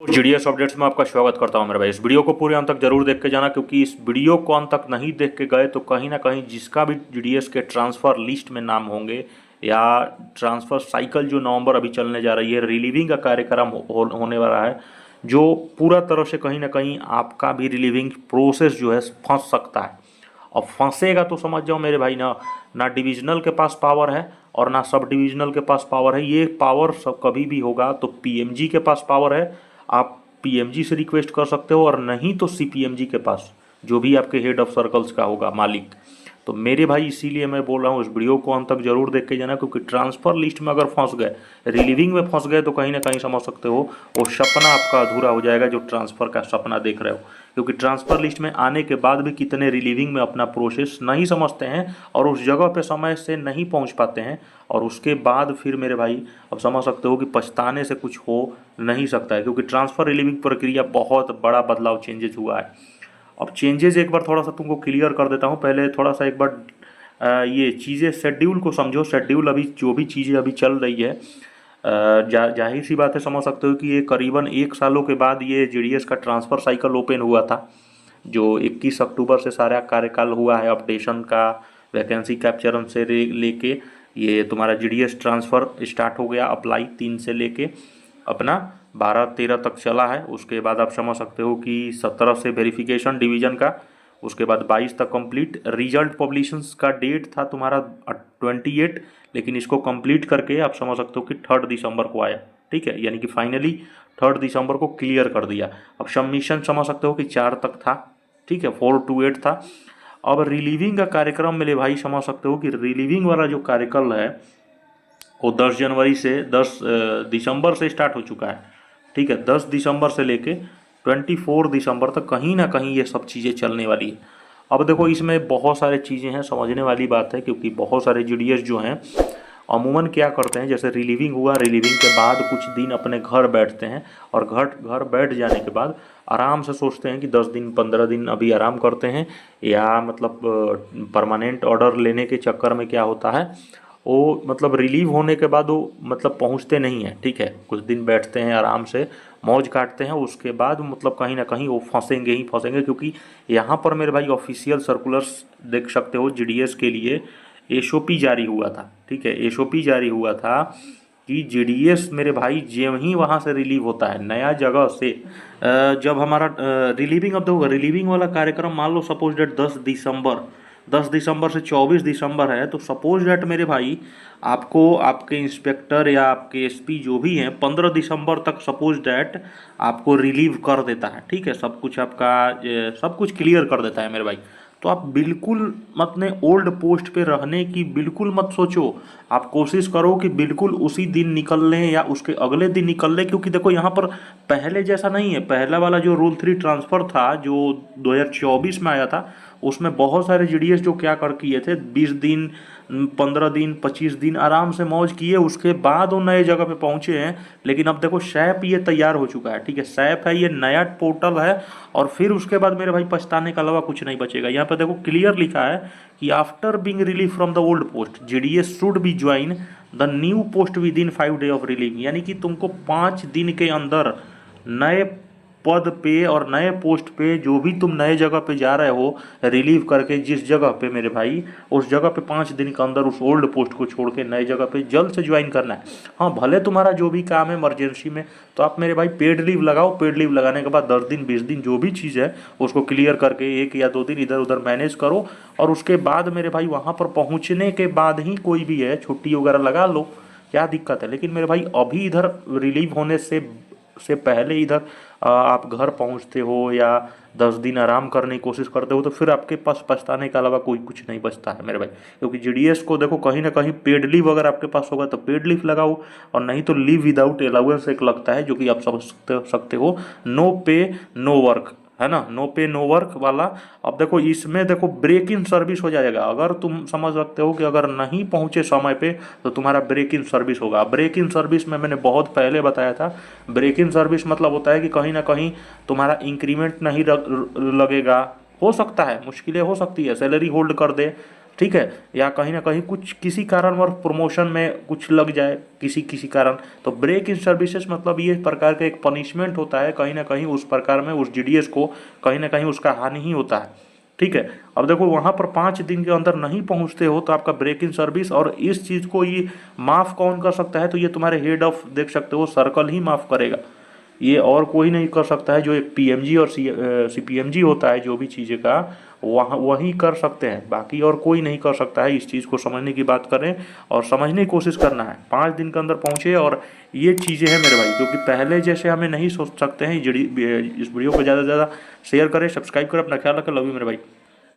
GDS updates में आपका स्वागत करता हूं मेरे भाई। इस वीडियो को पूरे अंत तक जरूर देख के जाना, क्योंकि इस वीडियो को अंत तक नहीं देख के गए तो कहीं ना कहीं जिसका भी जीडीएस के ट्रांसफ़र लिस्ट में नाम होंगे या ट्रांसफ़र साइकिल जो नवंबर अभी चलने जा रही है, रिलीविंग का कार्यक्रम होने वाला है, जो पूरा तरह से कहीं ना कहीं आपका भी रिलीविंग प्रोसेस जो है फंस सकता है। और फंसेगा तो समझ जाओ मेरे भाई, ना डिविजनल के पास पावर है और ना सब डिविजनल के पास पावर है। ये पावर सब कभी भी होगा तो पीएमजी के पास पावर है, आप पीएमजी से रिक्वेस्ट कर सकते हो, और नहीं तो सीपीएमजी के पास, जो भी आपके हेड ऑफ सर्कल्स का होगा मालिक। तो मेरे भाई इसीलिए मैं बोल रहा हूँ इस वीडियो को अंत तक जरूर देख के जाना, क्योंकि ट्रांसफ़र लिस्ट में अगर फंस गए, रिलीविंग में फंस गए, तो कहीं ना कहीं समझ सकते हो वो सपना आपका अधूरा हो जाएगा जो ट्रांसफ़र का सपना देख रहे हो। क्योंकि ट्रांसफ़र लिस्ट में आने के बाद भी कितने रिलीविंग में अपना प्रोसेस नहीं समझते हैं और उस जगह पे समय से नहीं पहुंच पाते हैं, और उसके बाद फिर मेरे भाई अब समझ सकते हो कि पछताने से कुछ हो नहीं सकता है। क्योंकि ट्रांसफ़र रिलीविंग प्रक्रिया बहुत बड़ा बदलाव चेंजेज हुआ है। अब चेंजेस एक बार थोड़ा सा तुमको क्लियर कर देता हूँ। पहले थोड़ा सा एक बार ये चीज़ें शेड्यूल को समझो। शेड्यूल अभी जो भी चीज़ें अभी चल रही है, जाहिर सी बात है, समझ सकते हो कि ये करीबन 1 सालों के बाद ये जीडीएस का ट्रांसफ़र साइकिल ओपन हुआ था, जो 21 अक्टूबर से सारा कार्यकाल हुआ है अपडेशन का, वैकेंसी कैप्चर से लेके ये तुम्हारा जीडीएस ट्रांसफ़र स्टार्ट हो गया। अप्लाई 3 से लेके अपना 12-13 तक चला है। उसके बाद आप समझ सकते हो कि 17 से वेरिफिकेशन डिवीज़न का, उसके बाद 22 तक कंप्लीट। रिजल्ट पब्लिशंस का डेट था तुम्हारा 28, लेकिन इसको कंप्लीट करके आप समझ सकते हो कि 3 दिसंबर को आया। ठीक है, यानी कि फाइनली 3 दिसंबर को क्लियर कर दिया। अब सबमिशन समझ सकते हो कि 4 तक था। ठीक है, 4 to 8 था। अब रिलीविंग का कार्यक्रम मेरे भाई समझ सकते हो कि रिलीविंग वाला जो कार्यक्रम है वो 10 दिसंबर से स्टार्ट हो चुका है। ठीक है, 10 दिसंबर से लेके 24 दिसंबर तक कहीं ना कहीं ये सब चीज़ें चलने वाली है। अब देखो इसमें बहुत सारे चीज़ें हैं, समझने वाली बात है, क्योंकि बहुत सारे जीडीएस जो हैं अमूमन क्या करते हैं, जैसे रिलीविंग हुआ, रिलीविंग के बाद कुछ दिन अपने घर बैठते हैं, और घर बैठ जाने के बाद आराम से सोचते हैं कि 10 दिन 15 दिन अभी आराम करते हैं, या मतलब परमानेंट ऑर्डर लेने के चक्कर में क्या होता है, वो मतलब रिलीव होने के बाद वो मतलब पहुंचते नहीं हैं। ठीक है, कुछ दिन बैठते हैं, आराम से मौज काटते हैं, उसके बाद मतलब कहीं ना कहीं वो फंसेंगे ही फंसेंगे। क्योंकि यहाँ पर मेरे भाई ऑफिशियल सर्कुलर्स देख सकते हो जीडीएस के लिए एसओपी जारी हुआ था। ठीक है, एसओपी जारी हुआ था कि जीडीएस मेरे भाई जब ही वहाँ से रिलीव होता है नया जगह से, जब हमारा रिलीविंग, अब देखो रिलीविंग वाला कार्यक्रम मान लो सपोज डेट 10 दिसंबर से 24 दिसंबर है, तो सपोज डेट मेरे भाई आपको आपके इंस्पेक्टर या आपके एसपी जो भी हैं 15 दिसंबर तक सपोज डेट आपको रिलीव कर देता है। ठीक है, सब कुछ आपका सब कुछ क्लियर कर देता है मेरे भाई। तो आप बिल्कुल अपने ओल्ड पोस्ट पे रहने की बिल्कुल मत सोचो। आप कोशिश करो कि बिल्कुल उसी दिन निकल लें या उसके अगले दिन निकल लें, क्योंकि देखो यहाँ पर पहले जैसा नहीं है। पहला वाला जो रूल 3 ट्रांसफ़र था जो 2024 में आया था, उसमें बहुत सारे जीडीएस जो क्या कर किए थे, 20 दिन 15 दिन 25 दिन आराम से मौज किए, उसके बाद वो नए जगह पे पहुंचे हैं। लेकिन अब देखो सैप ये तैयार हो चुका है। ठीक है, सैप है, ये नया पोर्टल है, और फिर उसके बाद मेरे भाई पछताने के अलावा कुछ नहीं बचेगा। यहाँ पे देखो क्लियर लिखा है कि after being relieve from the old post GDS should be join the new post with in 5 day of relieve. यानी कि तुमको 5 दिन के अंदर नए पद पे और नए पोस्ट पे, जो भी तुम नए जगह पे जा रहे हो रिलीव करके, जिस जगह पे मेरे भाई, उस जगह पे 5 दिन के अंदर उस ओल्ड पोस्ट को छोड़ के नए जगह पे जल्द से ज्वाइन करना है। हाँ, भले तुम्हारा जो भी काम है इमरजेंसी में, तो आप मेरे भाई पेड लीव लगाओ। पेड लीव लगाने के बाद 10 दिन 20 दिन जो भी चीज़ है उसको क्लियर करके 1 या 2 दिन इधर उधर मैनेज करो, और उसके बाद मेरे भाई वहाँ पर पहुँचने के बाद ही कोई भी है छुट्टी वगैरह लगा लो, क्या दिक्कत है। लेकिन मेरे भाई अभी इधर रिलीव होने से पहले इधर आप घर पहुंचते हो या 10 दिन आराम करने की कोशिश करते हो, तो फिर आपके पास पछताने के अलावा कोई कुछ नहीं बचता है मेरे भाई। क्योंकि जीडीएस को देखो कहीं ना कहीं पेड लीव अगर आपके पास होगा तो पेड लीव लगाओ, और नहीं तो लीव विदाउट अलाउंस एक लगता है, जो कि आप समझ सकते हो, नो पे नो वर्क, है ना, नो पे नो वर्क वाला। अब देखो इसमें देखो ब्रेक इन सर्विस हो जाएगा। अगर तुम समझ सकते हो कि अगर नहीं पहुंचे समय पे तो तुम्हारा ब्रेक इन सर्विस होगा। ब्रेक इन सर्विस में मैंने बहुत पहले बताया था, ब्रेक इन सर्विस मतलब होता है कि कहीं ना कहीं तुम्हारा इंक्रीमेंट नहीं लगेगा, हो सकता है, मुश्किलें हो सकती है, सैलरी होल्ड कर दे, ठीक है, या कहीं ना कहीं कुछ किसी कारणवश प्रमोशन में कुछ लग जाए किसी किसी कारण, तो ब्रेक इन सर्विसेज मतलब ये प्रकार का एक पनिशमेंट होता है, कहीं ना कहीं उस प्रकार में उस जीडीएस को कहीं ना कहीं उसका हानि ही होता है। ठीक है, अब देखो वहाँ पर 5 दिन के अंदर नहीं पहुँचते हो तो आपका ब्रेक इन सर्विस, और इस चीज़ को ये माफ़ कौन कर सकता है, तो ये तुम्हारे हेड ऑफ देख सकते हो सर्कल ही माफ़ करेगा, ये और कोई नहीं कर सकता है। जो एक पीएमजी और सीपीएमजी होता है जो भी चीज़ें का, वहाँ वही कर सकते हैं, बाकी और कोई नहीं कर सकता है। इस चीज़ को समझने की बात करें और समझने की कोशिश करना है, 5 दिन के अंदर पहुँचे। और ये चीज़ें हैं मेरे भाई, क्योंकि पहले जैसे हमें नहीं सोच सकते हैं। इस वीडियो को ज़्यादा से ज़्यादा शेयर करें, सब्सक्राइब करें, अपना ख्याल रखें, लव यू मेरे भाई।